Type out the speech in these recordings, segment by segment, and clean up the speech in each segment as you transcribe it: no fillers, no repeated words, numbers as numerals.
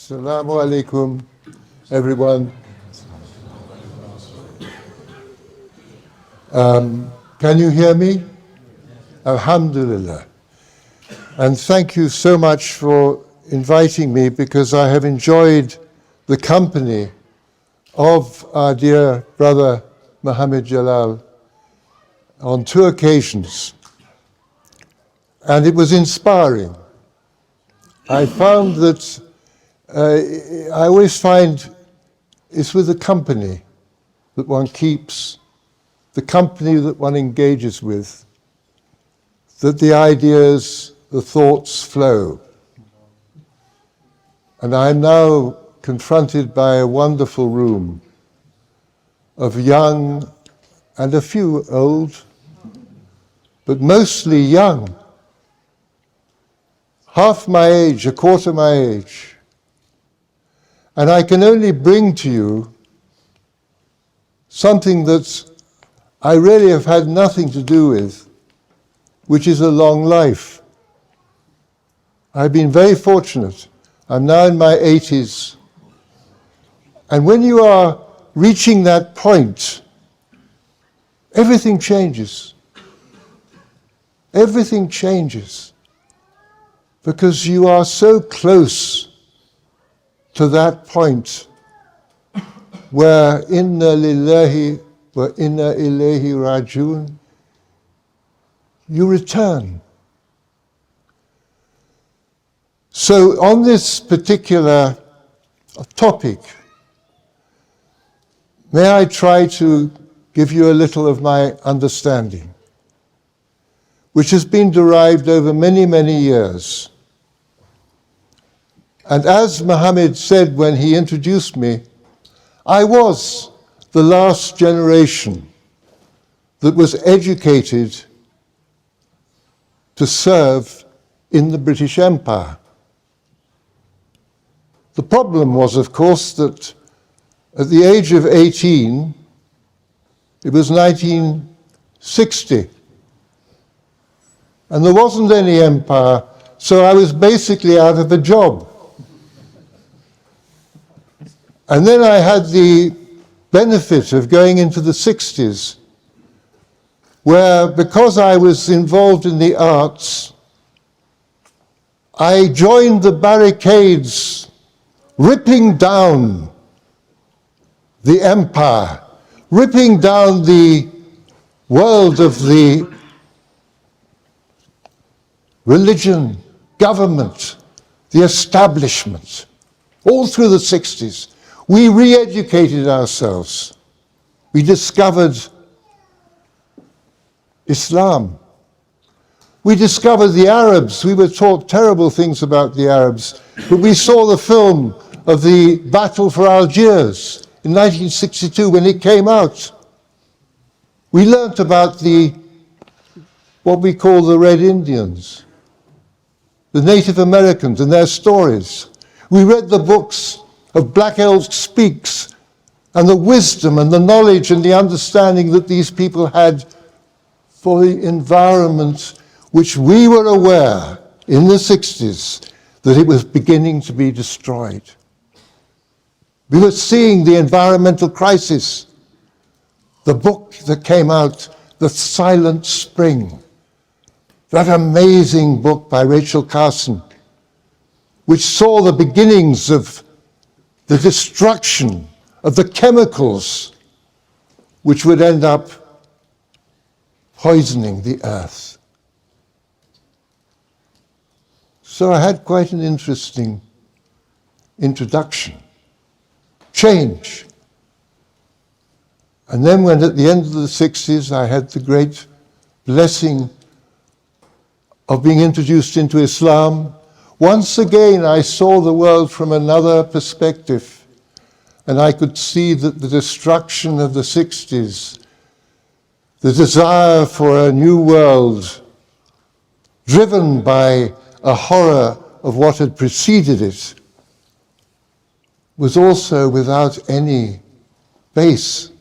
Assalamu alaikum, everyone. Can you hear me? Alhamdulillah. And thank you so much for inviting me, because I have enjoyed the company of our dear brother Muhammad Jalal on 2 occasions. And it was inspiring. I found that I always find it's with the company that one keeps, the company that one engages with, that the ideas, the thoughts flow. And I'm now confronted by a wonderful room of young and a few old, but mostly young. Half my age, a quarter my age. And I can only bring to you something that I really have had nothing to do with, which is a long life. I've been very fortunate. I'm now in my 80s. And when you are reaching that point, everything changes. Everything changes. Because you are so close to that point where inna lillahi wa inna ilayhi rajiun, you return. So on this particular topic, may I try to give you a little of my understanding, which has been derived over many, many years. And as Muhammad said when he introduced me, I was the last generation that was educated to serve in the British Empire. The problem was, of course, that at the age of 18, it was 1960, and there wasn't any empire, so I was basically out of a job. And then I had the benefit of going into the 60s, where, because I was involved in the arts, I joined the barricades, ripping down the empire, ripping down the world of the religion, government, the establishment, all through the 60s. We re-educated ourselves. We discovered Islam. We discovered the Arabs. We were taught terrible things about the Arabs, but we saw the film of the Battle for Algiers in 1962 when it came out. We learnt about what we call the Red Indians, the Native Americans and their stories. We read the books of Black Elk Speaks, and the wisdom and the knowledge and the understanding that these people had for the environment, which we were aware in the 60s that it was beginning to be destroyed. We were seeing the environmental crisis. The book that came out, The Silent Spring, that amazing book by Rachel Carson, which saw the beginnings of the destruction of the chemicals which would end up poisoning the earth. So I had quite an interesting introduction. Change. And then when at the end of the 60s I had the great blessing of being introduced into Islam, once again I saw the world from another perspective, and I could see that the destruction of the 60s, the desire for a new world, driven by a horror of what had preceded it, was also without any base.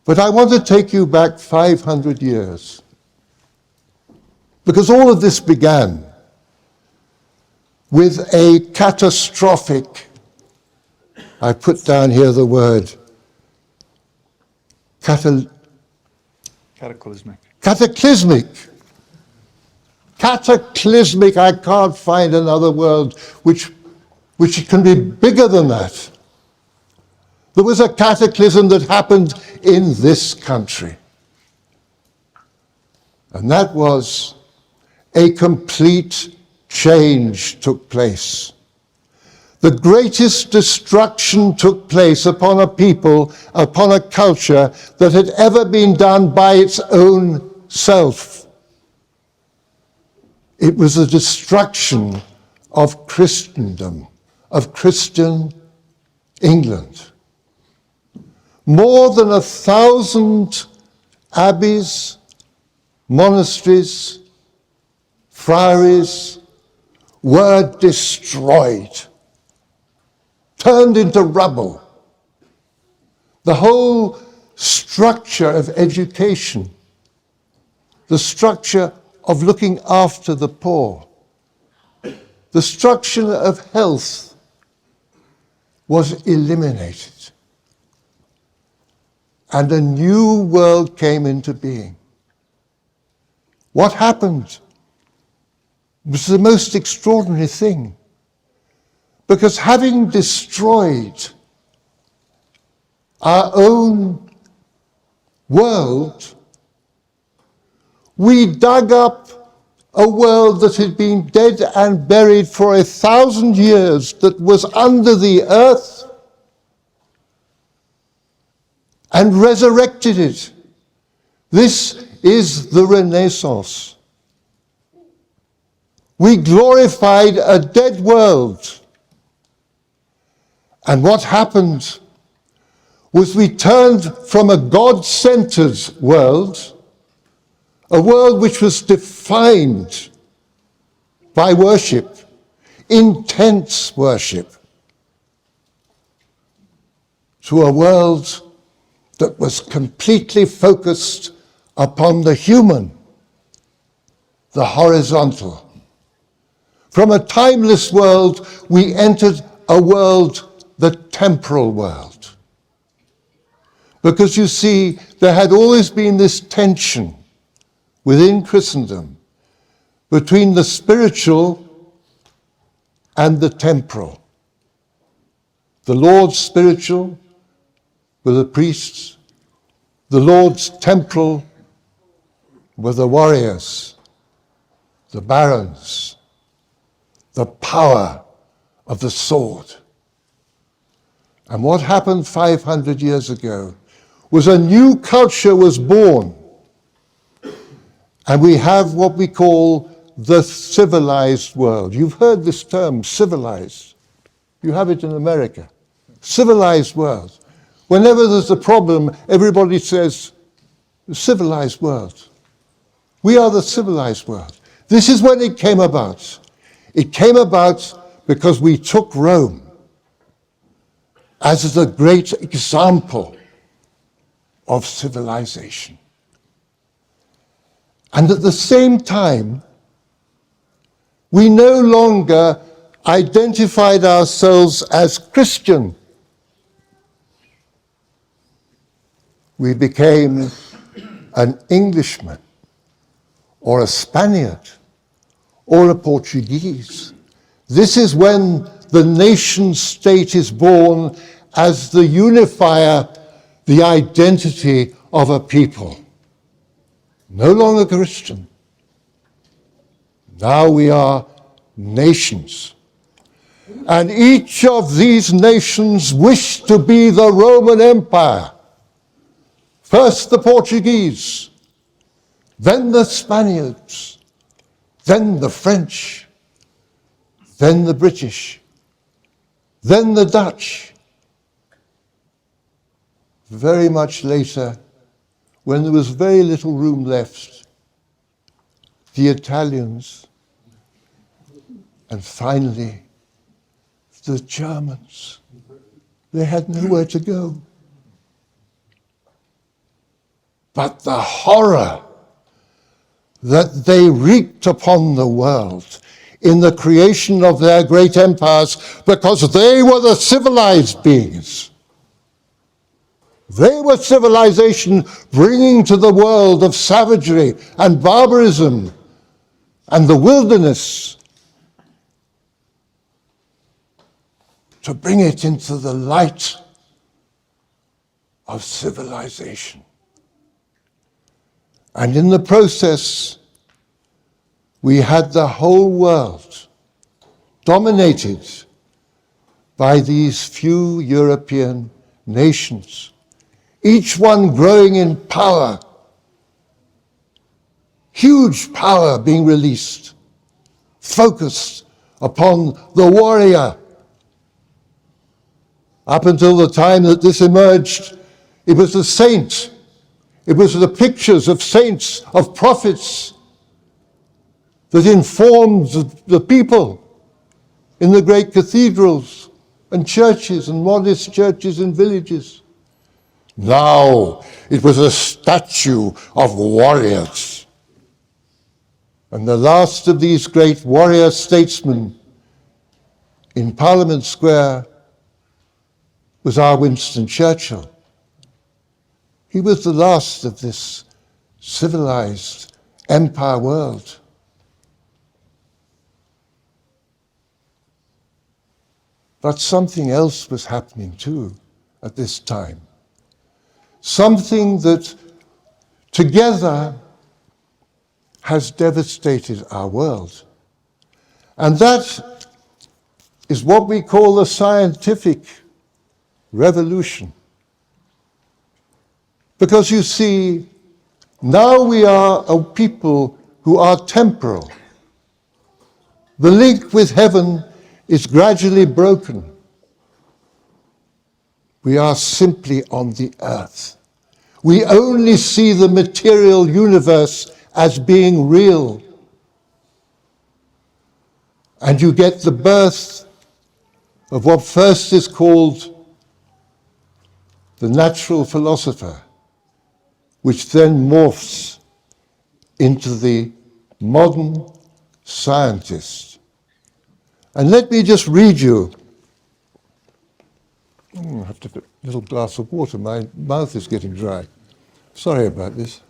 But I want to take you back 500 years, because all of this began with a catastrophic, I put down here the word, cataclysmic. Cataclysmic, I can't find another word which can be bigger than that. There was a cataclysm that happened in this country. And that was a complete change took place. The greatest destruction took place upon a people, upon a culture that had ever been done by its own self. It was the destruction of Christendom, of Christian England. More than 1,000 abbeys, monasteries, friaries were destroyed, turned into rubble. The whole structure of education, the structure of looking after the poor, the structure of health was eliminated. And a new world came into being. What happened was the most extraordinary thing. Because having destroyed our own world, we dug up a world that had been dead and buried for 1,000 years, that was under the earth, and resurrected it. This is the Renaissance. We glorified a dead world. And what happened was we turned from a God-centered world, a world which was defined by worship, intense worship, to a world that was completely focused upon the human, the horizontal. From a timeless world, we entered a world, the temporal world. Because you see, there had always been this tension within Christendom between the spiritual and the temporal. The Lord's spiritual were the priests, the Lord's temporal were the warriors, the barons, the power of the sword. And what happened 500 years ago was a new culture was born. And we have what we call the civilized world. You've heard this term, civilized. You have it in America. Civilized world. Whenever there's a problem, everybody says, the civilized world. We are the civilized world. This is when it came about. It came about because we took Rome as the great example of civilization. And at the same time, we no longer identified ourselves as Christian. We became an Englishman, or a Spaniard, or a Portuguese. This is when the nation state is born as the unifier, the identity of a people. No longer Christian. Now we are nations. And each of these nations wish to be the Roman Empire. First the Portuguese, then the Spaniards, then the French, then the British, then the Dutch. Very much later, when there was very little room left, the Italians, and finally, the Germans. They had nowhere to go. But the horror that they wreaked upon the world in the creation of their great empires because they were the civilized beings. They were civilization bringing to the world of savagery and barbarism and the wilderness, to bring it into the light of civilization. And in the process, we had the whole world dominated by these few European nations, each one growing in power, huge power being released, focused upon the warrior. Up until the time that this emerged, it was the saint. It was the pictures of saints, of prophets, that informed the people in the great cathedrals and churches and modest churches and villages. Now it was a statue of warriors. And the last of these great warrior statesmen in Parliament Square was our Winston Churchill. He was the last of this civilized empire world. But something else was happening too at this time. Something that together has devastated our world. And that is what we call the scientific revolution. Because you see, now we are a people who are temporal. The link with heaven is gradually broken. We are simply on the earth. We only see the material universe as being real. And you get the birth of what first is called the natural philosopher, which then morphs into the modern scientist. And let me just read you. I have to put a little glass of water. My mouth is getting dry. Sorry about this.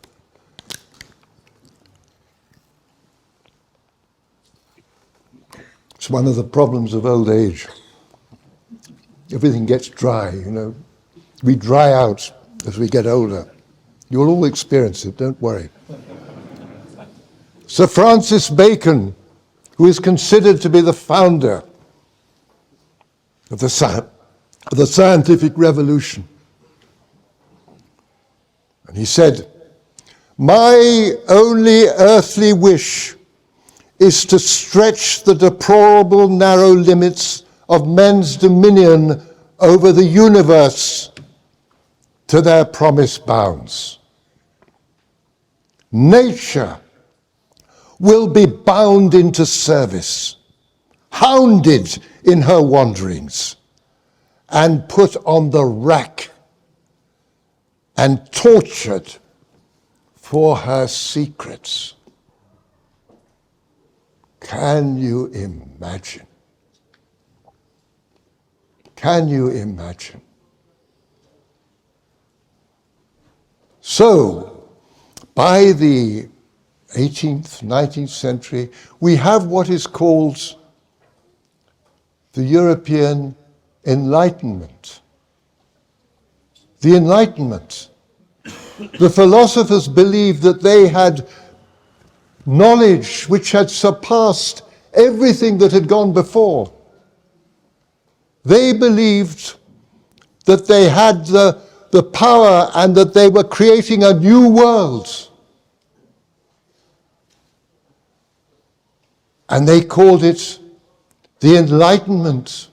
It's one of the problems of old age. Everything gets dry, you know. We dry out as we get older. You'll all experience it, don't worry. Sir Francis Bacon, who is considered to be the founder of the scientific revolution. And he said, "My only earthly wish is to stretch the deplorable narrow limits of men's dominion over the universe to their promised bounds. Nature will be bound into service, hounded in her wanderings, and put on the rack and tortured for her secrets." Can you imagine? Can you imagine? So, by the 18th, 19th century, we have what is called the European Enlightenment. The Enlightenment. The philosophers believed that they had knowledge which had surpassed everything that had gone before. They believed that they had the power and that they were creating a new world. And they called it the Enlightenment.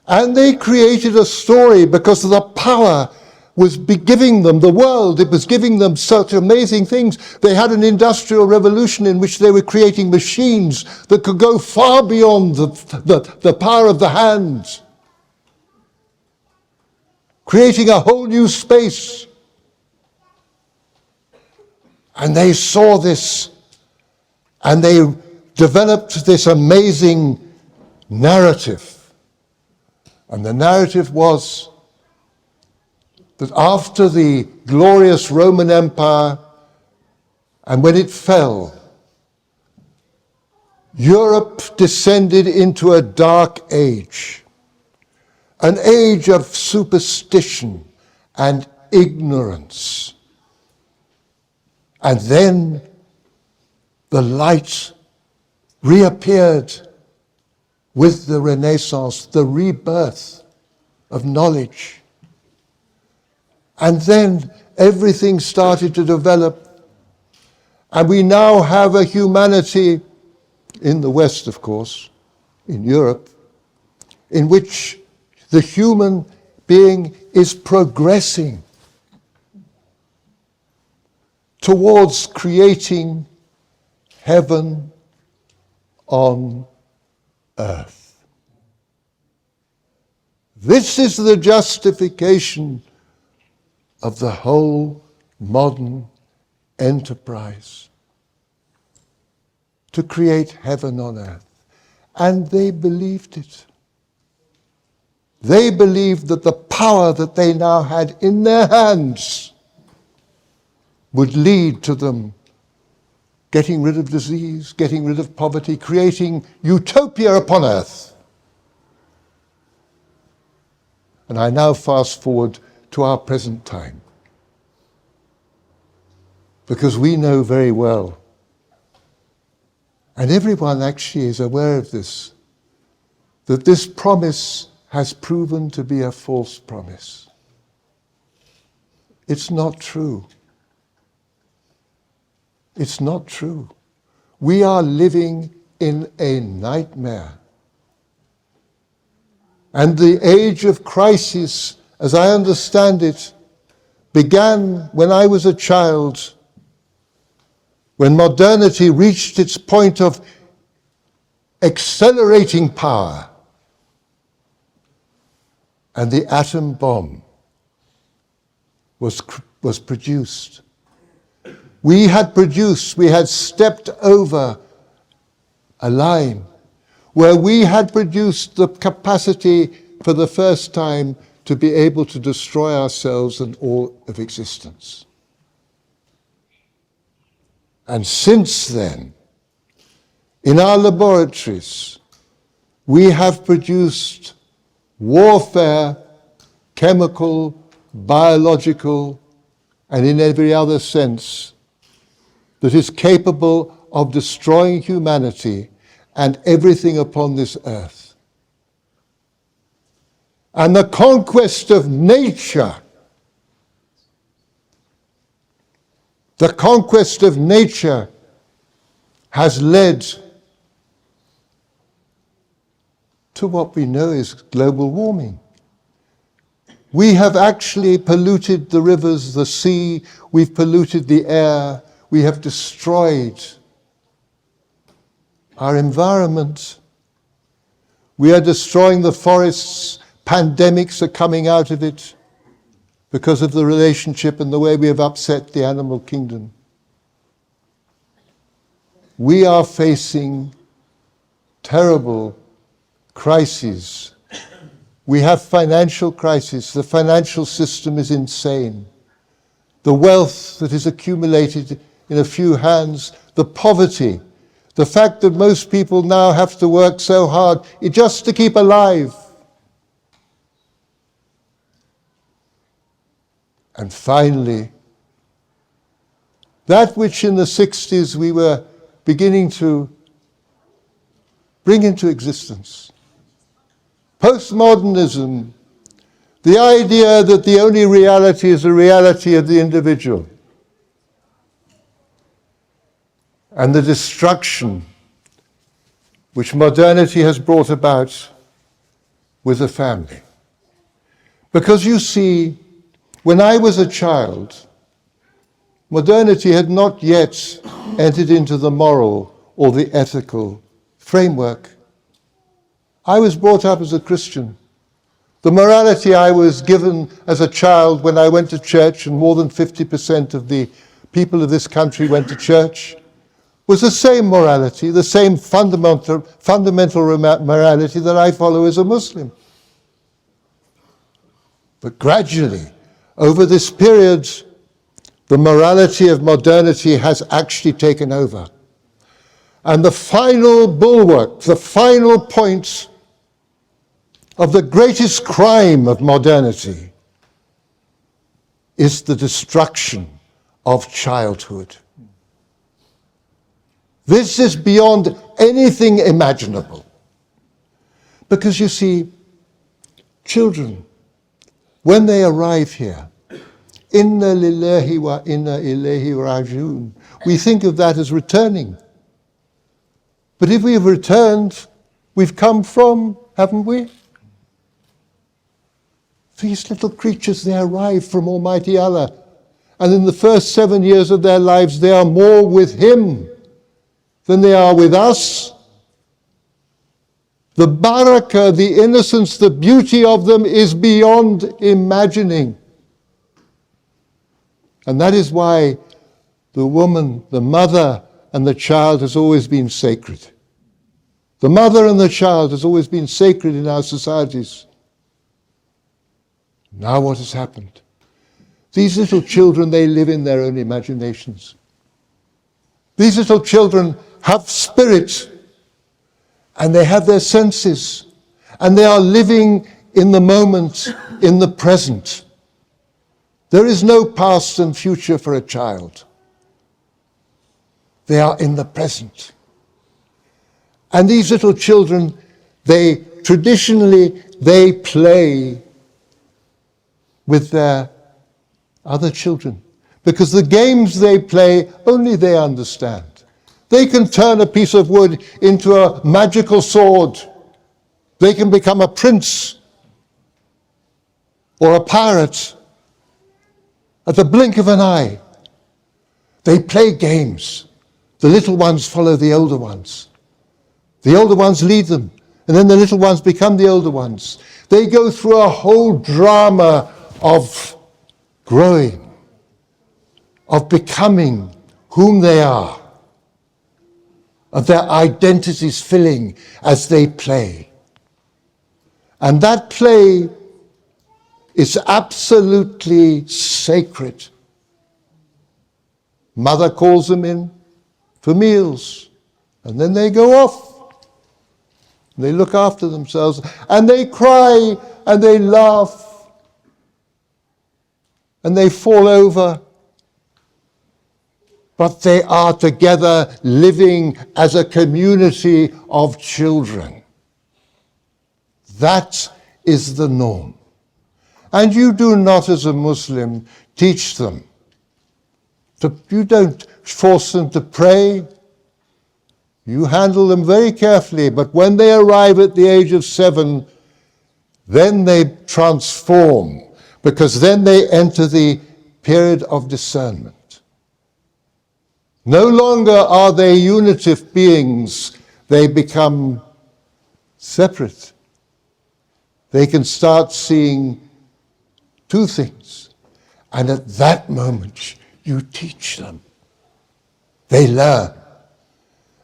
And they created a story because the power was giving them the world. It was giving them such amazing things. They had an industrial revolution in which they were creating machines that could go far beyond the power of the hand, creating a whole new space. And they saw this, and they developed this amazing narrative. And the narrative was that after the glorious Roman Empire, and when it fell, Europe descended into a dark age, an age of superstition and ignorance. And then the light reappeared with the Renaissance, the rebirth of knowledge. And then everything started to develop, and we now have a humanity in the West, of course, in Europe, in which the human being is progressing towards creating heaven on earth. This is the justification of the whole modern enterprise, to create heaven on earth. And they believed it. They believed that the power that they now had in their hands would lead to them getting rid of disease, getting rid of poverty, creating utopia upon earth. And I now fast forward to our present time, because we know very well, and everyone actually is aware of this, that this promise has proven to be a false promise. It's not true. It's not true. We are living in a nightmare. And the age of crisis, as I understand it, began when I was a child, when modernity reached its point of accelerating power, and the atom bomb was produced. We had stepped over a line where we had produced the capacity for the first time to be able to destroy ourselves and all of existence. And since then, in our laboratories, we have produced warfare, chemical, biological, and in every other sense, that is capable of destroying humanity and everything upon this earth. And the conquest of nature, has led to what we know is global warming. We have actually polluted the rivers, the sea, we've polluted the air, we have destroyed our environment. We are destroying the forests, pandemics are coming out of it because of the relationship and the way we have upset the animal kingdom. We are facing terrible crises. We have financial crisis. The financial system is insane. The wealth that is accumulated in a few hands, the poverty, the fact that most people now have to work so hard just to keep alive. And finally, that which in the 60s we were beginning to bring into existence. Postmodernism, the idea that the only reality is the reality of the individual, and the destruction which modernity has brought about with the family. Because you see, when I was a child, modernity had not yet entered into the moral or the ethical framework. I was brought up as a Christian. The morality I was given as a child when I went to church, and more than 50% of the people of this country went to church, was the same morality, the same fundamental morality that I follow as a Muslim. But gradually, over this period, the morality of modernity has actually taken over. And the final bulwark, the final point of the greatest crime of modernity is the destruction of childhood. This is beyond anything imaginable. Because you see, children, when they arrive here, inna lillahi wa inna ilayhi raji'un, we think of that as returning. But if we have returned, we've come from, haven't we? These little creatures, they arrive from Almighty Allah. And in the first 7 years of their lives, they are more with Him than they are with us. The barakah, the innocence, the beauty of them is beyond imagining. And that is why the woman, the mother, and the child has always been sacred. The mother and the child has always been sacred in our societies. Now what has happened? These little children, they live in their own imaginations. These little children have spirit, and they have their senses, and they are living in the moment, in the present. There is no past and future for a child. They are in the present. And these little children, they play with their other children, because the games they play, only they understand. They can turn a piece of wood into a magical sword. They can become a prince or a pirate at the blink of an eye. They play games. The little ones follow the older ones. The older ones lead them, and then the little ones become the older ones. They go through a whole drama of growing, of becoming whom they are, of their identities filling as they play. And that play is absolutely sacred. Mother calls them in for meals, and then they go off. They look after themselves, and they cry, and they laugh, and they fall over. But they are together living as a community of children. That is the norm. And you do not, as a Muslim, teach them. You don't force them to pray. You handle them very carefully, but when they arrive at the age of 7, then they transform, because then they enter the period of discernment. No longer are they unitive beings, they become separate. They can start seeing two things, and at that moment you teach them. They learn.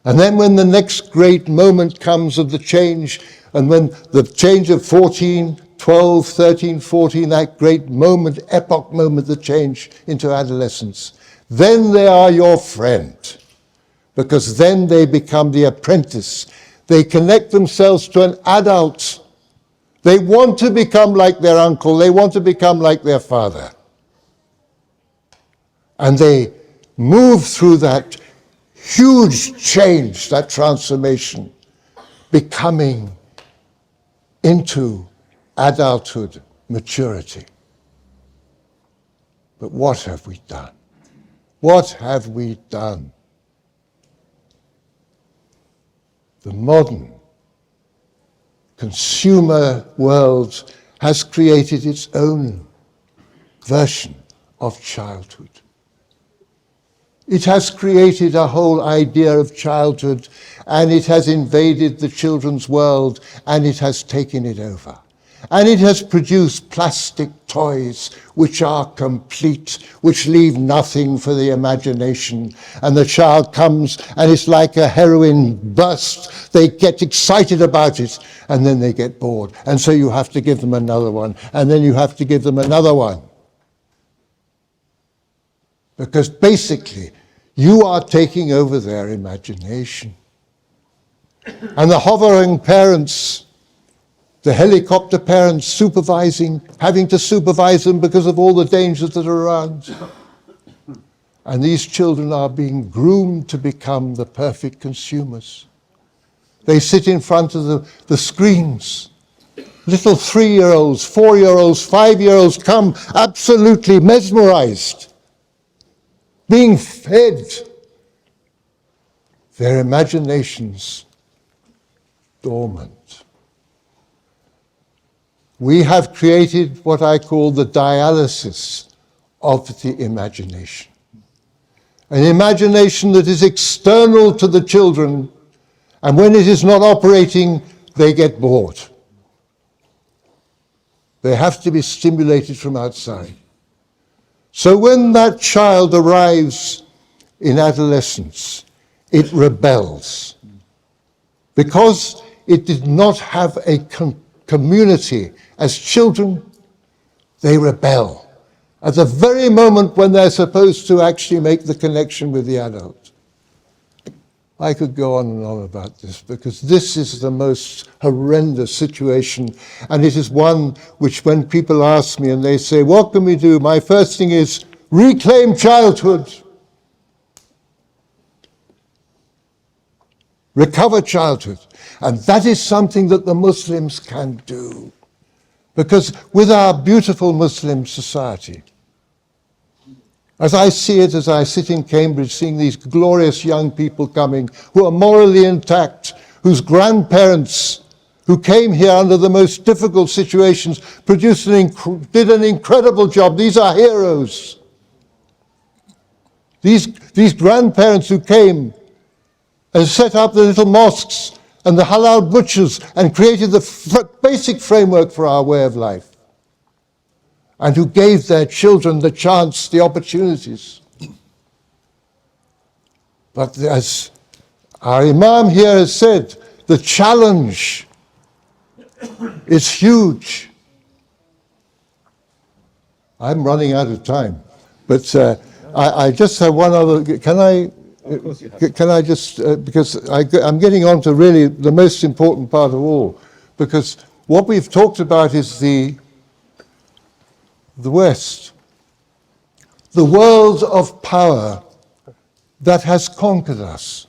And then when the next great moment comes of the change, and when the change of 14, 12, 13, 14, that great moment, epoch moment, the change into adolescence, then they are your friend, because then they become the apprentice. They connect themselves to an adult. They want to become like their uncle. They want to become like their father. And they move through that huge change, that transformation, becoming into adulthood, maturity. But what have we done? What have we done? The modern consumer world has created its own version of childhood. It has created a whole idea of childhood, and it has invaded the children's world, and it has taken it over. And it has produced plastic toys which are complete, which leave nothing for the imagination. And the child comes and it's like a heroin burst. They get excited about it and then they get bored. And so you have to give them another one, and then you have to give them another one. Because basically, you are taking over their imagination. And the hovering parents, the helicopter parents supervising, having to supervise them because of all the dangers that are around. And these children are being groomed to become the perfect consumers. They sit in front of the screens. Little 3-year-olds, 4-year-olds, 5-year-olds come absolutely mesmerized, being fed. Their imaginations dormant. We have created what I call the dialysis of the imagination. An imagination that is external to the children, and when it is not operating, they get bored. They have to be stimulated from outside. So when that child arrives in adolescence, it rebels. Because it did not have a community as children, they rebel at the very moment when they're supposed to actually make the connection with the adult. I could go on and on about this because this is the most horrendous situation, and it is one which when people ask me and they say, what can we do? My first thing is reclaim childhood. Recover childhood. And that is something that the Muslims can do. Because with our beautiful Muslim society, as I see it, as I sit in Cambridge, seeing these glorious young people coming who are morally intact, whose grandparents, who came here under the most difficult situations, did an incredible job. These are heroes. These grandparents who came and set up the little mosques and the halal butchers and created the basic framework for our way of life, and who gave their children the chance, the opportunities. But as our Imam here has said, the challenge is huge. I'm running out of time, but I just have one other, can I just, because I'm getting on to really the most important part of all, because what we've talked about is the West, the world of power that has conquered us.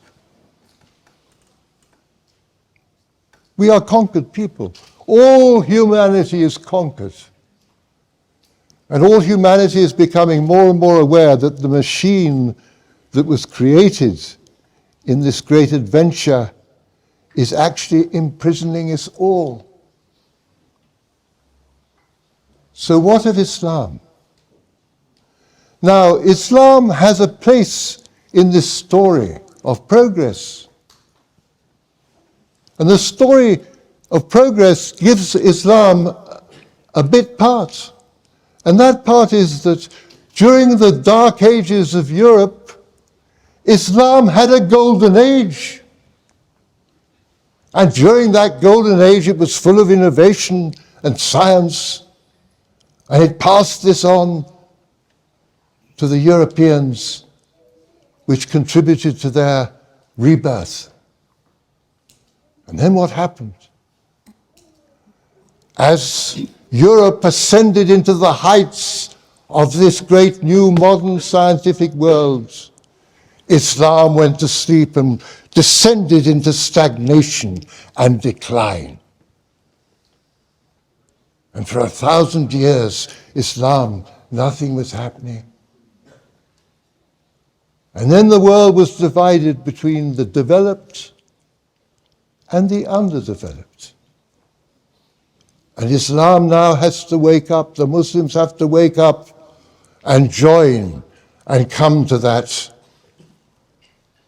We are conquered people. All humanity is conquered. And all humanity is becoming more and more aware that the machine that was created in this great adventure is actually imprisoning us all. So what of Islam? Now, Islam has a place in this story of progress. And the story of progress gives Islam a bit part. And that part is that during the dark ages of Europe, Islam had a golden age. And during that golden age, it was full of innovation and science. And it passed this on to the Europeans, which contributed to their rebirth. And then what happened? As Europe ascended into the heights of this great new modern scientific world, Islam went to sleep and descended into stagnation and decline. And for 1,000 years, Islam, nothing was happening. And then the world was divided between the developed and the underdeveloped. And Islam now has to wake up, the Muslims have to wake up and join and come to that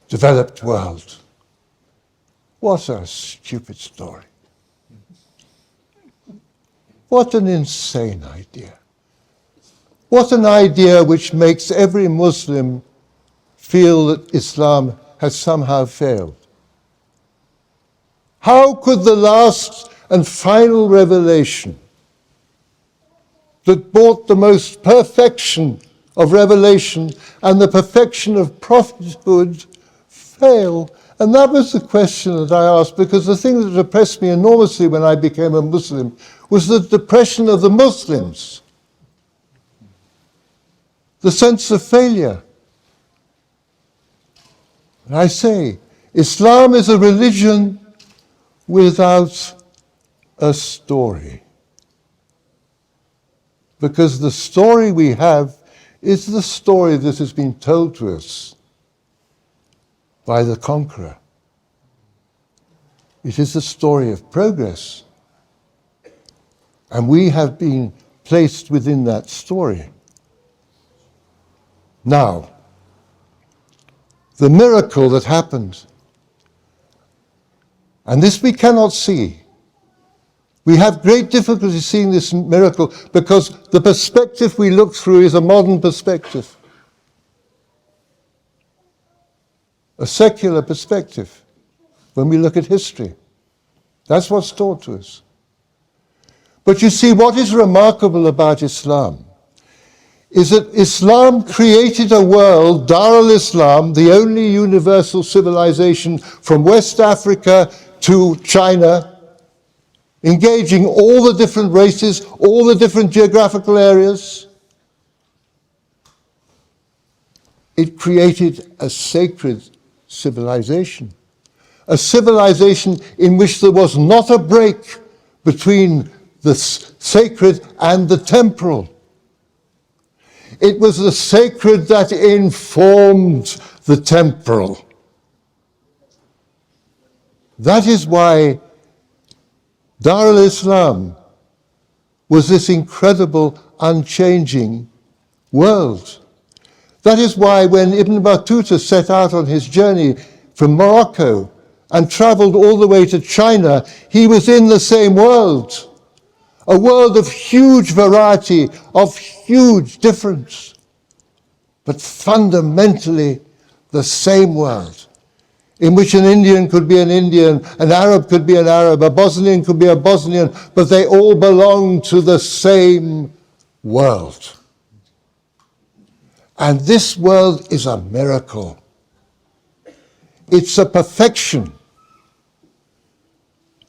developed world. What a stupid story. What an insane idea. What an idea which makes every Muslim feel that Islam has somehow failed. How could the last and final revelation that brought the most perfection of revelation and the perfection of prophethood fail? And that was the question that I asked, because the thing that depressed me enormously when I became a Muslim was the depression of the Muslims, the sense of failure. And I say, Islam is a religion without a story. Because the story we have is the story that has been told to us by the conqueror. It is the story of progress. And we have been placed within that story. Now, the miracle that happened, and this we cannot see. We have great difficulty seeing this miracle because the perspective we look through is a modern perspective, a secular perspective when we look at history. That's what's taught to us. But you see, what is remarkable about Islam is that Islam created a world, Dar al-Islam, the only universal civilization from West Africa to China, engaging all the different races, all the different geographical areas. It created a sacred civilization, a civilization in which there was not a break between the sacred and the temporal. It was the sacred that informed the temporal. That is why Dar al-Islam was this incredible, unchanging world. That is why when Ibn Battuta set out on his journey from Morocco and traveled all the way to China, he was in the same world. A world of huge variety, of huge difference, but fundamentally the same world, in which an Indian could be an Indian, an Arab could be an Arab, a Bosnian could be a Bosnian, but they all belong to the same world. And this world is a miracle. It's a perfection.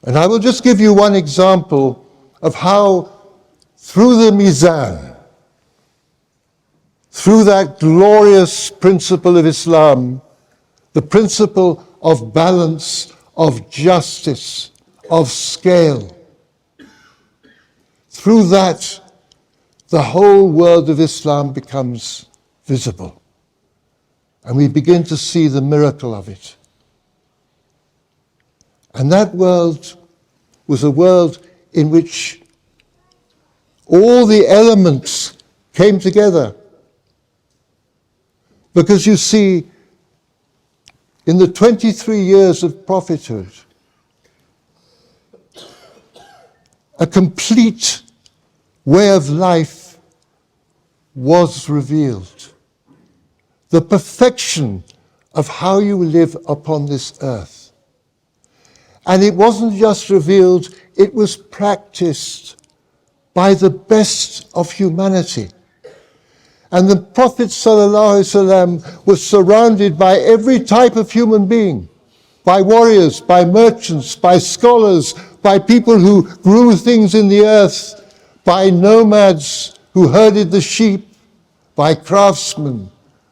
And I will just give you one example of how through the Mizan, through that glorious principle of Islam, the principle of balance, of justice, of scale, through that, the whole world of Islam becomes visible. And we begin to see the miracle of it. And that world was a world in which all the elements came together. Because you see, in the 23 years of prophethood, a complete way of life was revealed. The perfection of how you live upon this earth. And it wasn't just revealed, it was practiced by the best of humanity. And the Prophet ﷺ was surrounded by every type of human being, by warriors, by merchants, by scholars, by people who grew things in the earth, by nomads who herded the sheep, by craftsmen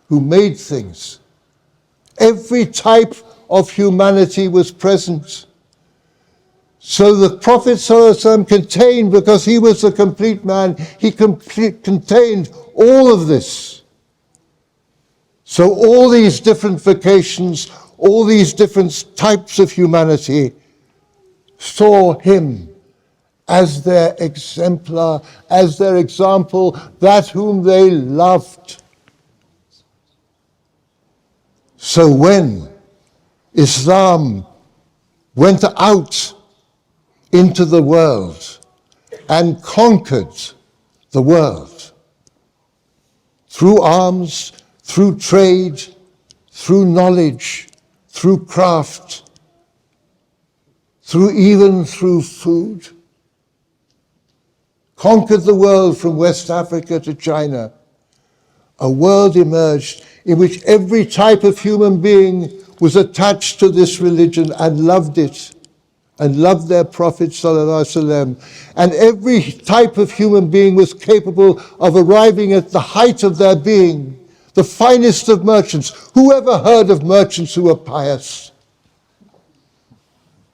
who made things. Every type of humanity was present. So the Prophet ﷺ contained, because he was a complete man, he contained all of this. So all these different vocations, all these different types of humanity saw him as their exemplar, as their example, that whom they loved. So when Islam went out into the world and conquered the world, through arms, through trade, through knowledge, through craft, even through food. Conquered the world from West Africa to China. A world emerged in which every type of human being was attached to this religion and loved it, and loved their Prophet ﷺ. And every type of human being was capable of arriving at the height of their being, the finest of merchants. Who ever heard of merchants who were pious?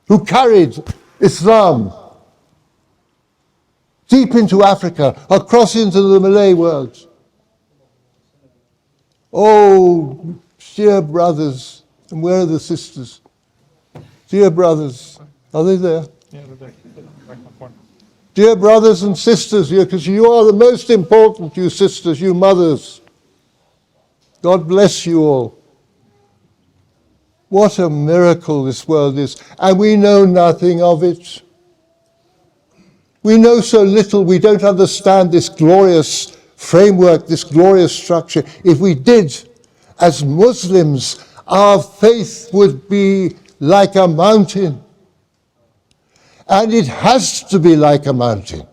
Who carried Islam deep into Africa, across into the Malay world. Oh, dear brothers, and where are the sisters? Dear brothers, are they there? Yeah, they're there. Dear brothers and sisters, because you are the most important, you sisters, you mothers. God bless you all. What a miracle this world is, and we know nothing of it. We know so little, we don't understand this glorious framework, this glorious structure. If we did, as Muslims, our faith would be like a mountain. And it has to be like a mountain.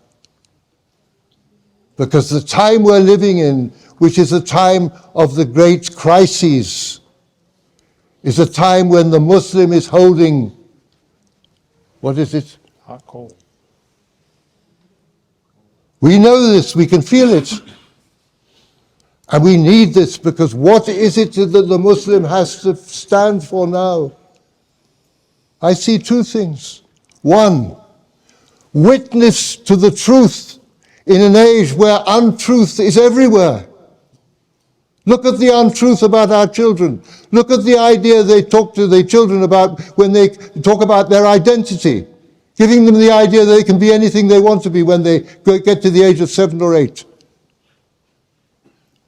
Because the time we're living in, which is a time of the great crises, is a time when the Muslim is holding, what is it? Hot coal. We know this, we can feel it. And we need this, because what is it that the Muslim has to stand for now? I see two things. One, witness to the truth in an age where untruth is everywhere. Look at the untruth about our children. Look at the idea they talk to their children about when they talk about their identity, giving them the idea that they can be anything they want to be when they get to the age of 7 or 8.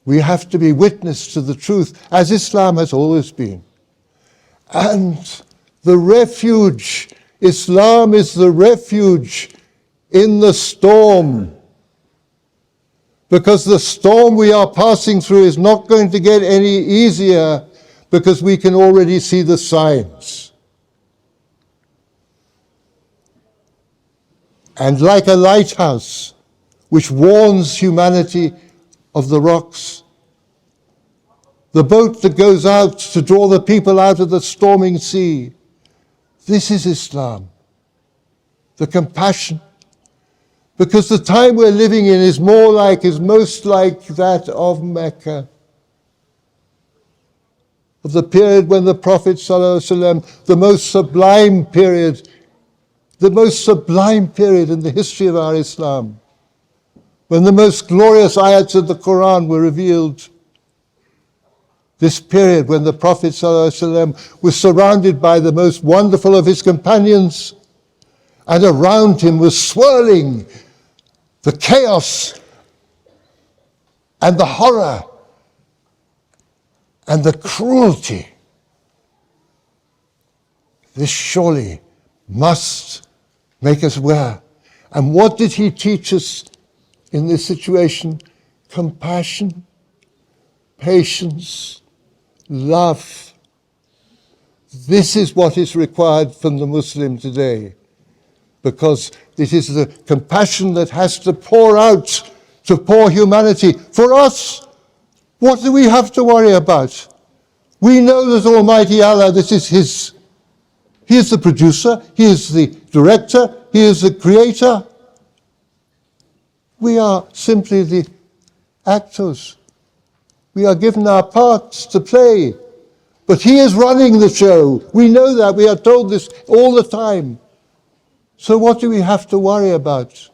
We have to be witness to the truth, as Islam has always been. And the refuge, Islam is the refuge in the storm. Because the storm we are passing through is not going to get any easier, because we can already see the signs. And like a lighthouse which warns humanity of the rocks, the boat that goes out to draw the people out of the storming sea, this is Islam. The compassion. Because the time we're living in is most like that of Mecca. Of the period when the Prophet ﷺ, the most sublime period in the history of our Islam, when the most glorious ayats of the Quran were revealed. This period when the Prophet ﷺ was surrounded by the most wonderful of his companions, and around him was swirling the chaos and the horror and the cruelty. This surely must make us aware. And what did he teach us in this situation? Compassion, patience, love. This is what is required from the Muslim today, because it is the compassion that has to pour out to poor humanity. For us, what do we have to worry about? We know that Almighty Allah, this is His. He is the producer, He is the director, He is the creator. We are simply the actors. We are given our parts to play. But He is running the show. We know that. We are told this all the time. So what do we have to worry about?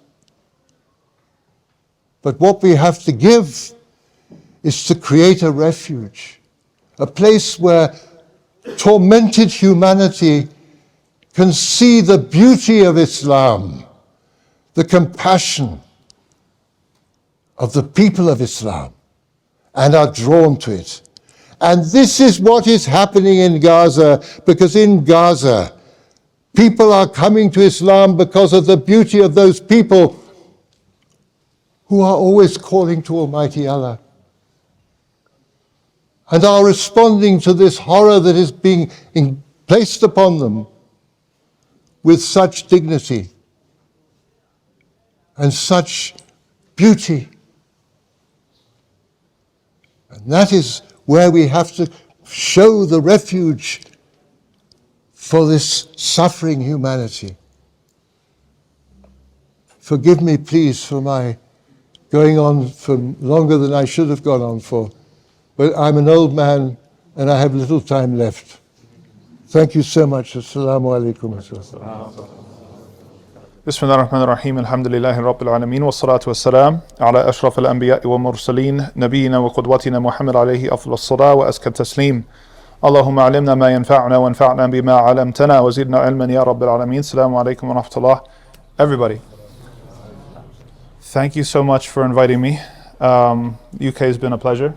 But what we have to give is to create a refuge, a place where tormented humanity can see the beauty of Islam, the compassion of the people of Islam, and are drawn to it. And this is what is happening in Gaza, because in Gaza, people are coming to Islam because of the beauty of those people who are always calling to Almighty Allah. and are responding to this horror that is being placed upon them with such dignity and such beauty. And that is where we have to show the refuge for this suffering humanity. Forgive me, please, for my going on for longer than I should have gone on for, but I'm an old man and I have little time left. Thank you so much. Assalamu alaikum. بسم الله الرحمن الرحيم الحمد لله رب العالمين والصلاة والسلام على أشرف الأنبياء والمرسلين نبينا وقدوتنا محمد عليه أفضل الصلاة وأزكى التسليم اللهم علمنا ما ينفعنا وانفعنا بما علمتنا وزدنا علما يا رب العالمين. السلام عليكم ورحمة الله. Everybody, thank you so much for inviting me. UK has been a pleasure,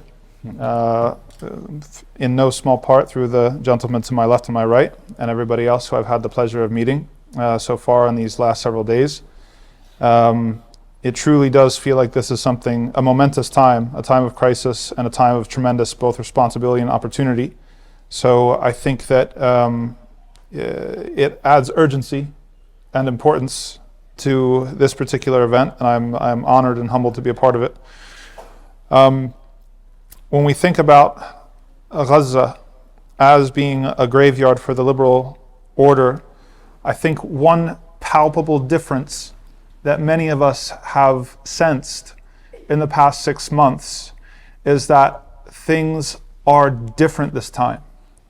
in no small part through the gentleman to my left and my right, and everybody else who I've had the pleasure of meeting so far in these last several days. It truly does feel like this is a momentous time, a time of crisis and a time of tremendous both responsibility and opportunity. So I think that it adds urgency and importance to this particular event, and I'm honored and humbled to be a part of it. When we think about Gaza as being a graveyard for the liberal order, I think one palpable difference that many of us have sensed in the past 6 months is that things are different this time,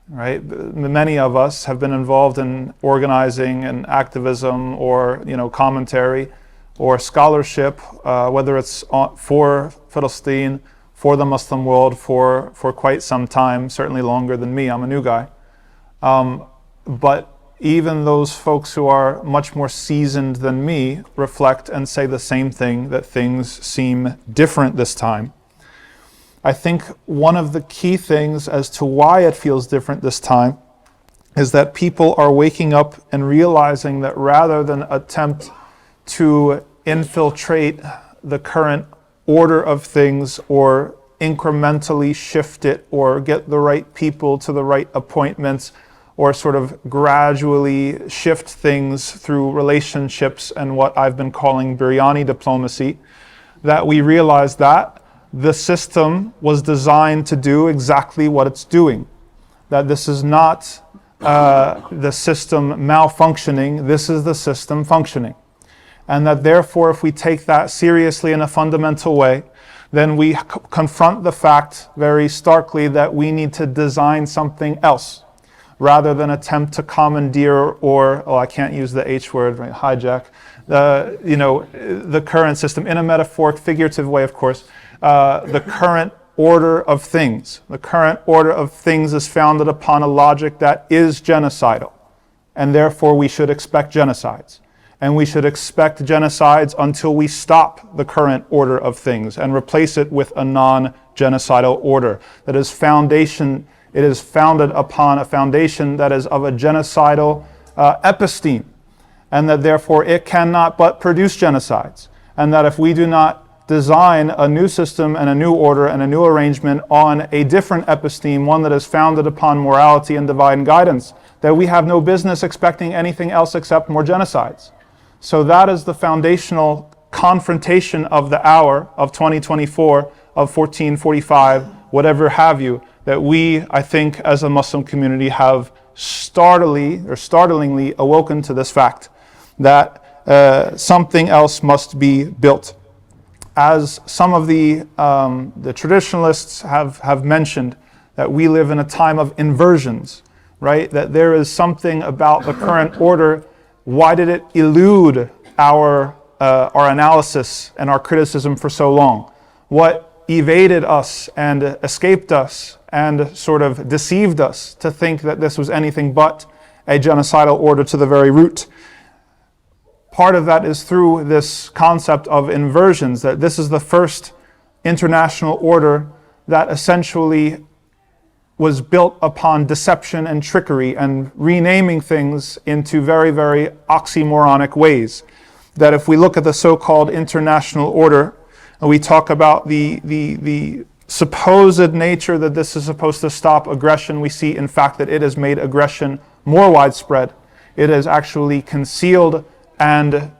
right? Many of us have been involved in organizing and activism or commentary or scholarship, whether it's for Palestine, for the Muslim world for quite some time, certainly longer than me. I'm a new guy. But even those folks who are much more seasoned than me reflect and say the same thing, that things seem different this time. I think one of the key things as to why it feels different this time is that people are waking up and realizing that rather than attempt to infiltrate the current order of things or incrementally shift it or get the right people to the right appointments or sort of gradually shift things through relationships and what I've been calling biryani diplomacy, that we realize that the system was designed to do exactly what it's doing. That this is not the system malfunctioning, this is the system functioning. And that therefore, if we take that seriously in a fundamental way, then we confront the fact very starkly that we need to design something else rather than attempt to commandeer or, I can't use the H word, right, hijack, the current system in a metaphoric, figurative way, of course, the current order of things. The current order of things is founded upon a logic that is genocidal, and therefore we should expect genocides. And we should expect genocides until we stop the current order of things and replace it with a non-genocidal order that is it is founded upon a foundation that is of a genocidal episteme, and that therefore it cannot but produce genocides. And that if we do not design a new system and a new order and a new arrangement on a different episteme, one that is founded upon morality and divine guidance, that we have no business expecting anything else except more genocides. So that is the foundational confrontation of the hour of 2024, of 1445, whatever have you, that we, I think, as a Muslim community have startlingly awoken to this fact that something else must be built. As some of the traditionalists have mentioned, that we live in a time of inversions, right? That there is something about the current order. Why did it elude our analysis and our criticism for so long? What evaded us and escaped us and sort of deceived us to think that this was anything but a genocidal order to the very root? Part of that is through this concept of inversions, that this is the first international order that essentially was built upon deception and trickery and renaming things into very, very oxymoronic ways. That if we look at the so-called international order, and we talk about the supposed nature that this is supposed to stop aggression, we see in fact that it has made aggression more widespread. It has actually concealed and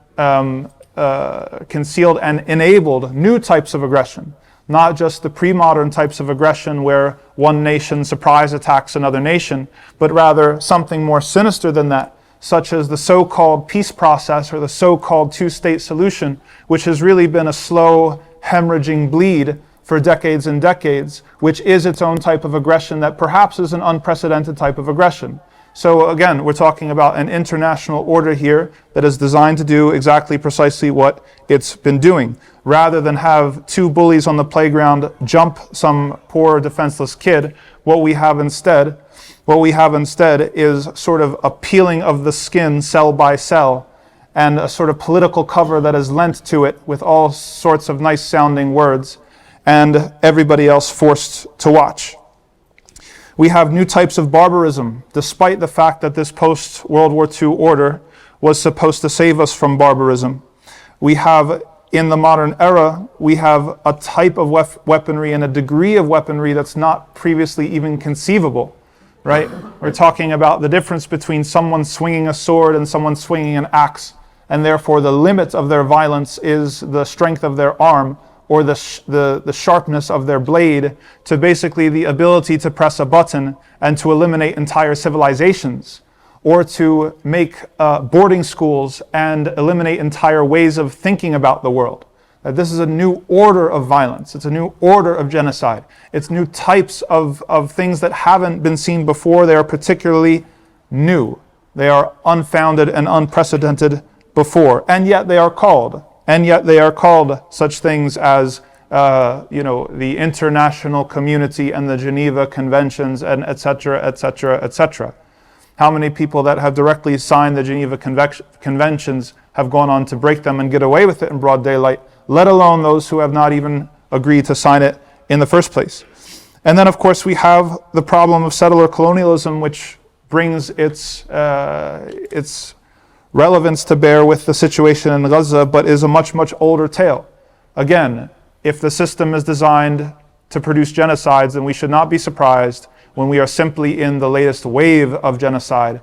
enabled new types of aggression, not just the pre-modern types of aggression where one nation surprise attacks another nation, but rather something more sinister than that, such as the so-called peace process or the so-called two-state solution, which has really been a slow hemorrhaging bleed for decades and decades, which is its own type of aggression that perhaps is an unprecedented type of aggression. So again, we're talking about an international order here that is designed to do exactly precisely what it's been doing. Rather than have two bullies on the playground jump some poor defenseless kid, what we have instead is sort of a peeling of the skin cell by cell, and a sort of political cover that is lent to it with all sorts of nice sounding words, and everybody else forced to watch. We have new types of barbarism, despite the fact that this post-World War II order was supposed to save us from barbarism. We have, in the modern era, we have a type of weaponry and a degree of weaponry that's not previously even conceivable, right? We're talking about the difference between someone swinging a sword and someone swinging an axe, and therefore the limit of their violence is the strength of their arm, or the sharpness of their blade, to basically the ability to press a button and to eliminate entire civilizations, or to make boarding schools and eliminate entire ways of thinking about the world. This is a new order of violence. It's a new order of genocide. It's new types of things that haven't been seen before. They are particularly new. They are unfounded and unprecedented before, and yet they are called such things as the international community and the Geneva Conventions and etc., etc., etc. How many people that have directly signed the Geneva Conventions have gone on to break them and get away with it in broad daylight, let alone those who have not even agreed to sign it in the first place? And then, of course, we have the problem of settler colonialism, which brings its relevance to bear with the situation in Gaza, but is a much, much older tale. Again, if the system is designed to produce genocides, then we should not be surprised when we are simply in the latest wave of genocide,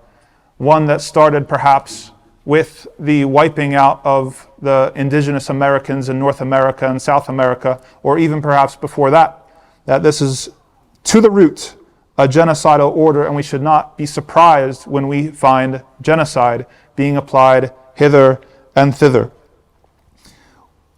one that started perhaps with the wiping out of the indigenous Americans in North America and South America, or even perhaps before that this is to the root a genocidal order, and we should not be surprised when we find genocide being applied hither and thither.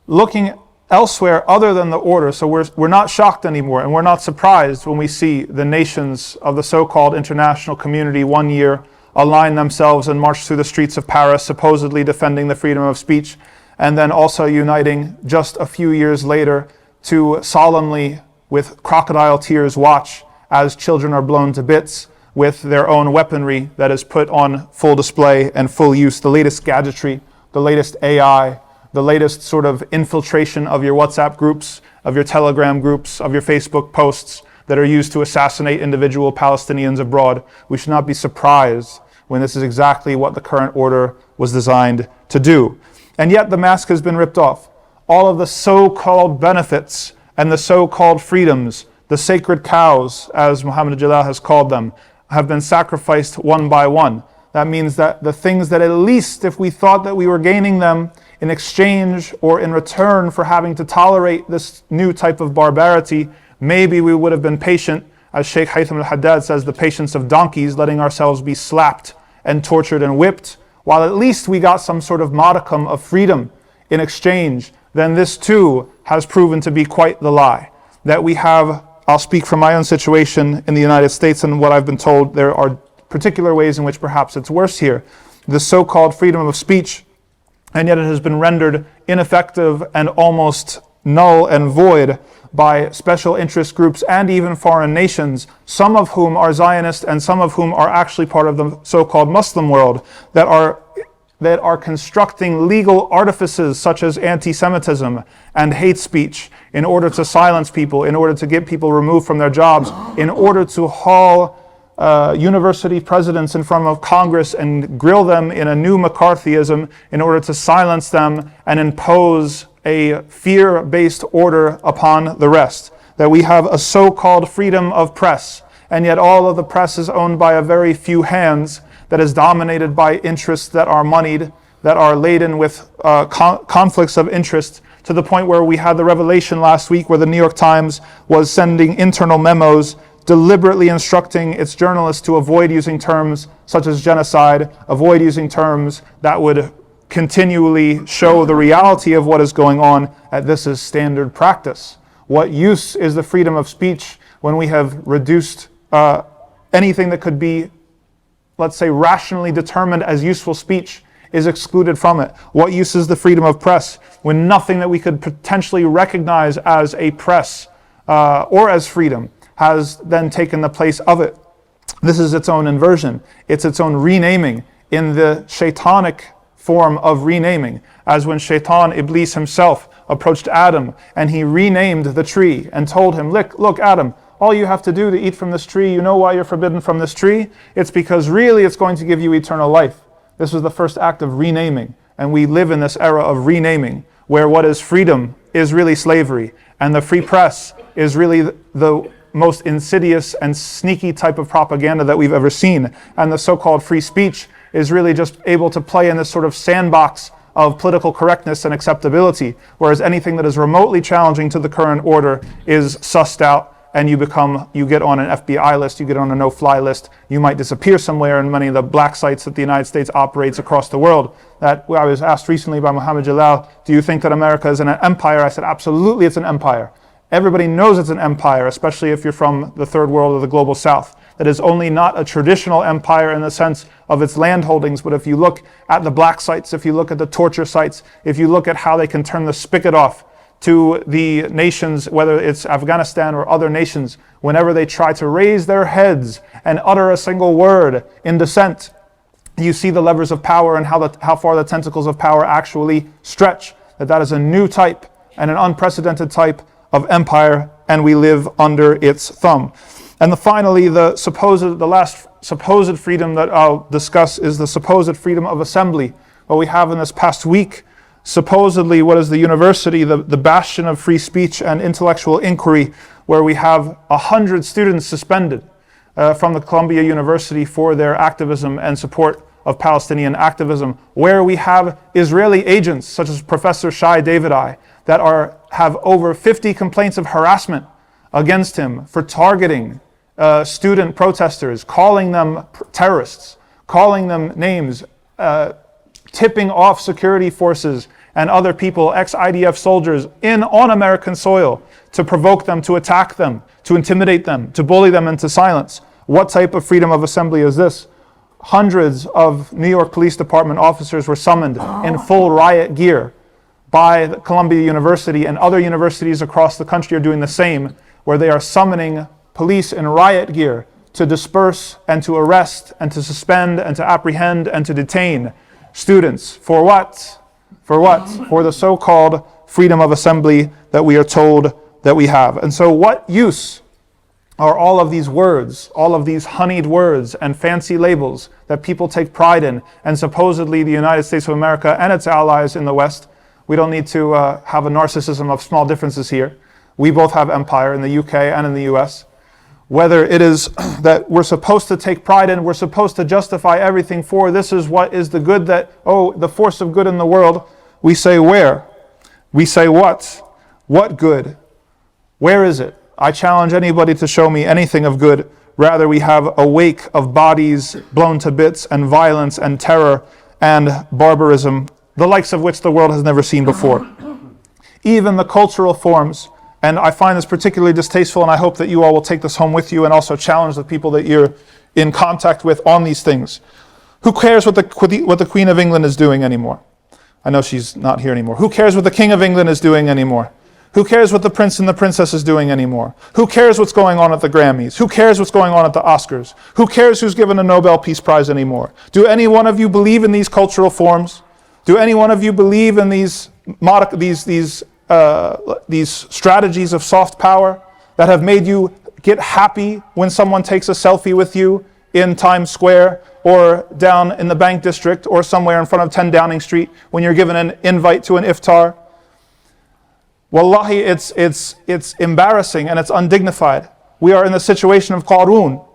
Looking elsewhere other than the order, so we're not shocked anymore, and we're not surprised when we see the nations of the so-called international community one year align themselves and march through the streets of Paris, supposedly defending the freedom of speech, and then also uniting just a few years later to solemnly, with crocodile tears, watch as children are blown to bits with their own weaponry that is put on full display and full use, the latest gadgetry, the latest AI, the latest sort of infiltration of your WhatsApp groups, of your Telegram groups, of your Facebook posts that are used to assassinate individual Palestinians abroad. We should not be surprised when this is exactly what the current order was designed to do. And yet the mask has been ripped off. All of the so-called benefits and the so-called freedoms, the sacred cows, as Muhammad Jalal has called them, have been sacrificed one by one. That means that the things that, at least if we thought that we were gaining them in exchange or in return for having to tolerate this new type of barbarity, maybe we would have been patient, as Sheikh Haytham al-Haddad says, the patience of donkeys, letting ourselves be slapped and tortured and whipped, while at least we got some sort of modicum of freedom in exchange. Then this too has proven to be quite the lie. That we have, I'll speak from my own situation in the United States and what I've been told, there are particular ways in which perhaps it's worse here. The so-called freedom of speech, and yet it has been rendered ineffective and almost null and void by special interest groups and even foreign nations, some of whom are Zionist and some of whom are actually part of the so-called Muslim world, that are constructing legal artifices such as anti-Semitism and hate speech in order to silence people, in order to get people removed from their jobs, in order to haul university presidents in front of Congress and grill them in a new McCarthyism in order to silence them and impose a fear-based order upon the rest. that we have a so-called freedom of press, and yet all of the press is owned by a very few hands, that is dominated by interests that are moneyed, that are laden with conflicts of interest, to the point where we had the revelation last week where the New York Times was sending internal memos deliberately instructing its journalists to avoid using terms such as genocide, avoid using terms that would continually show the reality of what is going on, that this is standard practice. What use is the freedom of speech when we have reduced anything that could be, let's say, rationally determined as useful speech is excluded from it? What use is the freedom of press when nothing that we could potentially recognize as a press or as freedom has then taken the place of it? This is its own inversion. It's its own renaming in the shaitanic form of renaming, as when Shaitan, Iblis himself, approached Adam and he renamed the tree and told him, look Adam, all you have to do to eat from this tree, you know why you're forbidden from this tree? It's because really it's going to give you eternal life. This was the first act of renaming, and we live in this era of renaming, where what is freedom is really slavery, and the free press is really the most insidious and sneaky type of propaganda that we've ever seen, and the so-called free speech is really just able to play in this sort of sandbox of political correctness and acceptability, whereas anything that is remotely challenging to the current order is sussed out, and you get on an FBI list, you get on a no-fly list, you might disappear somewhere in many of the black sites that the United States operates across the world. That I was asked recently by Muhammad Jalal, do you think that America is an empire? I said, absolutely it's an empire. Everybody knows it's an empire, especially if you're from the third world or the global south. That is only not a traditional empire in the sense of its land holdings, but if you look at the black sites, if you look at the torture sites, if you look at how they can turn the spigot off to the nations, whether it's Afghanistan or other nations, whenever they try to raise their heads and utter a single word in dissent, you see the levers of power and how far the tentacles of power actually stretch. That is a new type and an unprecedented type of empire, and we live under its thumb. And finally, the last supposed freedom that I'll discuss is the supposed freedom of assembly. What we have in this past week, supposedly what is the university, the bastion of free speech and intellectual inquiry, where we have 100 students suspended from the Columbia University for their activism and support of Palestinian activism, where we have Israeli agents such as Professor Shai Davidai that have over 50 complaints of harassment against him for targeting student protesters, calling them terrorists, calling them names, tipping off security forces and other people, ex-IDF soldiers, on American soil to provoke them, to attack them, to intimidate them, to bully them into silence. What type of freedom of assembly is this? Hundreds of New York Police Department officers were summoned in full riot gear by Columbia University, and other universities across the country are doing the same, where they are summoning police in riot gear to disperse and to arrest and to suspend and to apprehend and to detain students. For what? For what? For the so-called freedom of assembly that we are told that we have. And so what use are all of these words, all of these honeyed words and fancy labels that people take pride in, and supposedly the United States of America and its allies in the West? We don't need to have a narcissism of small differences here. We both have empire in the UK and in the US. Whether it is that we're supposed to take pride in, we're supposed to justify everything for, this is what is the good that, the force of good in the world, we say where? We say what? What good? Where is it? I challenge anybody to show me anything of good. Rather, we have a wake of bodies blown to bits and violence and terror and barbarism, the likes of which the world has never seen before. Even the cultural forms, and I find this particularly distasteful, and I hope that you all will take this home with you and also challenge the people that you're in contact with on these things. Who cares what the Queen of England is doing anymore? I know she's not here anymore. Who cares what the King of England is doing anymore? Who cares what the Prince and the Princess is doing anymore? Who cares what's going on at the Grammys? Who cares what's going on at the Oscars? Who cares who's given a Nobel Peace Prize anymore? Do any one of you believe in these cultural forms? Do any one of you believe in these strategies of soft power that have made you get happy when someone takes a selfie with you in Times Square or down in the Bank District or somewhere in front of 10 Downing Street when you're given an invite to an iftar? Wallahi, it's embarrassing and it's undignified. We are in the situation of Qarun.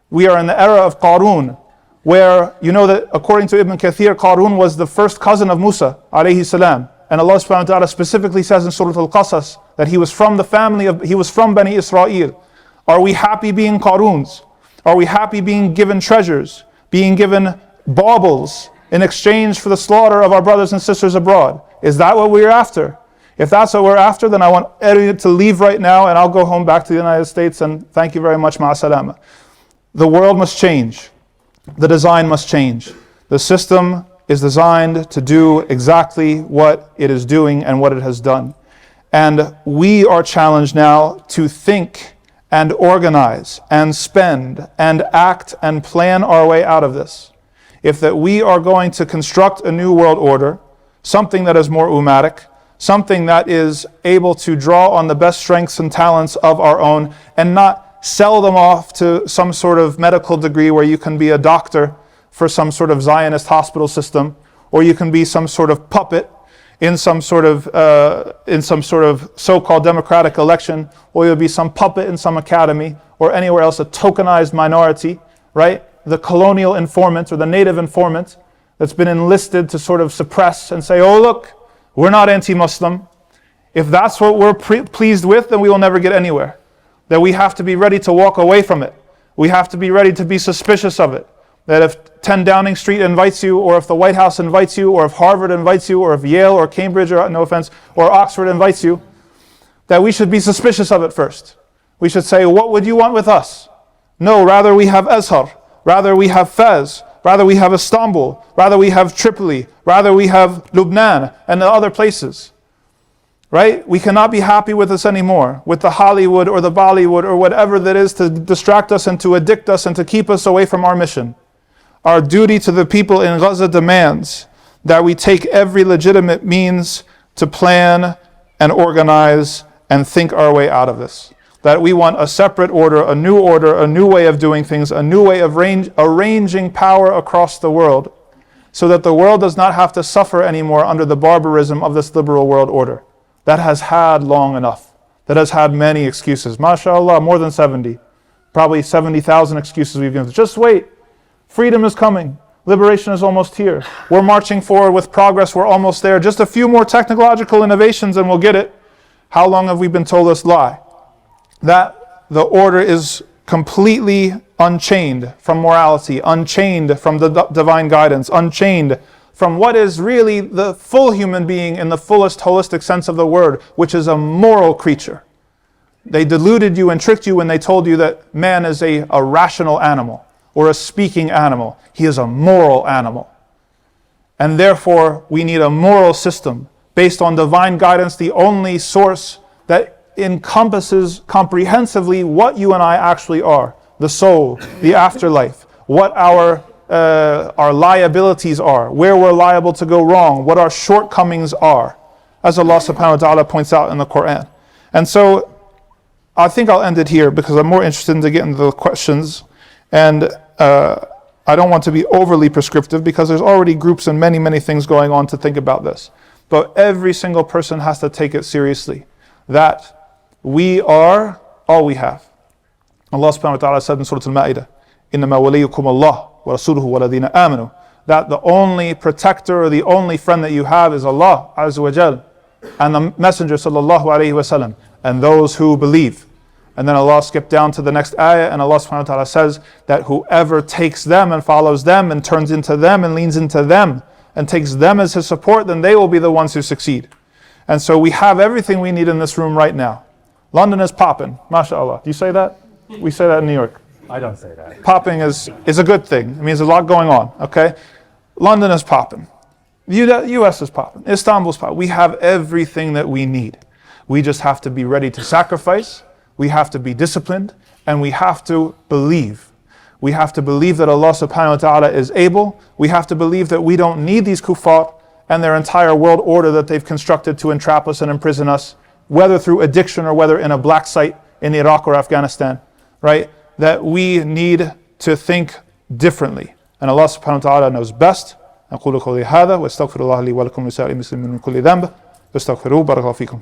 We are in the era of Qarun, where you know that according to Ibn Kathir, Qarun was the first cousin of Musa alayhi salam. And Allah subhanahu wa ta'ala specifically says in Surah Al-Qasas that he was from the family of, he was from Bani Israel. Are we happy being Qaruns? Are we happy being given treasures, being given baubles in exchange for the slaughter of our brothers and sisters abroad? Is that what we're after? If that's what we're after, then I want Eddie to leave right now and I'll go home back to the United States and thank you very much, ma'asalama. The world must change. The design must change. The system is designed to do exactly what it is doing and what it has done. And we are challenged now to think and organize and spend and act and plan our way out of this. If that we are going to construct a new world order, something that is more ummatic, something that is able to draw on the best strengths and talents of our own and not sell them off to some sort of medical degree where you can be a doctor for some sort of Zionist hospital system, or you can be some sort of puppet in some sort of so-called democratic election, or you'll be some puppet in some academy, or anywhere else, a tokenized minority, right? The colonial informant or the native informant that's been enlisted to sort of suppress and say, oh look, we're not anti-Muslim. If that's what we're pleased with, then we will never get anywhere. That we have to be ready to walk away from it. We have to be ready to be suspicious of it. That if 10 Downing Street invites you, or if the White House invites you, or if Harvard invites you, or if Yale or Cambridge, or no offense, or Oxford invites you, that we should be suspicious of it first. We should say, what would you want with us? No, rather we have Azhar, rather we have Fez, rather we have Istanbul, rather we have Tripoli, rather we have Lebanon and the other places. Right? We cannot be happy with this anymore, with the Hollywood or the Bollywood or whatever that is to distract us and to addict us and to keep us away from our mission. Our duty to the people in Gaza demands that we take every legitimate means to plan and organize and think our way out of this. That we want a separate order, a new way of doing things, a new way of arranging power across the world, so that the world does not have to suffer anymore under the barbarism of this liberal world order. That has had long enough. That has had many excuses. MashaAllah, more than 70. Probably 70,000 excuses we've given. Just wait. Freedom is coming. Liberation is almost here. We're marching forward with progress. We're almost there. Just a few more technological innovations and we'll get it. How long have we been told this lie? That the order is completely unchained from morality, unchained from the divine guidance, unchained from what is really the full human being in the fullest holistic sense of the word, which is a moral creature. They deluded you and tricked you when they told you that man is a rational animal or a speaking animal. He is a moral animal. And therefore, we need a moral system based on divine guidance, the only source that encompasses comprehensively what you and I actually are, the soul, the afterlife, what our liabilities are, where we're liable to go wrong, what our shortcomings are, as Allah subhanahu wa ta'ala points out in the Quran. And so I think I'll end it here because I'm more interested in to get into the questions, and I don't want to be overly prescriptive because there's already groups and many things going on to think about this. But every single person has to take it seriously, that we are all we have. Allah subhanahu wa ta'ala said in Surah Al-Ma'idah, إِنَّمَا وَلِيُّكُمُ اللَّهُ وَرَسُولُهُ وَالَّذِينَ آمَنُوا, that the only protector or the only friend that you have is Allah Azza wa Jal and the Messenger sallallahu alayhi wa sallam and those who believe. And then Allah skipped down to the next ayah and Allah subhanahu wa ta'ala says that whoever takes them and follows them and turns into them and leans into them and takes them as his support, then they will be the ones who succeed. And so we have everything we need in this room right now. London is popping, mashallah. Do you say that? We say that in New York. I don't say that. Popping is a good thing. It means there's a lot going on, okay? London is popping. US is popping. Istanbul's popping. We have everything that we need. We just have to be ready to sacrifice. We have to be disciplined. And we have to believe. We have to believe that Allah subhanahu wa ta'ala is able. We have to believe that we don't need these kuffar and their entire world order that they've constructed to entrap us and imprison us, whether through addiction or whether in a black site in Iraq or Afghanistan, right? That we need to think differently. And Allah subhanahu wa ta'ala knows best. أقول قولي هذا واستغفر الله لي ولكم ولسائر المسلمين من كل ذنب فاستغفروه بارك الله فيكم.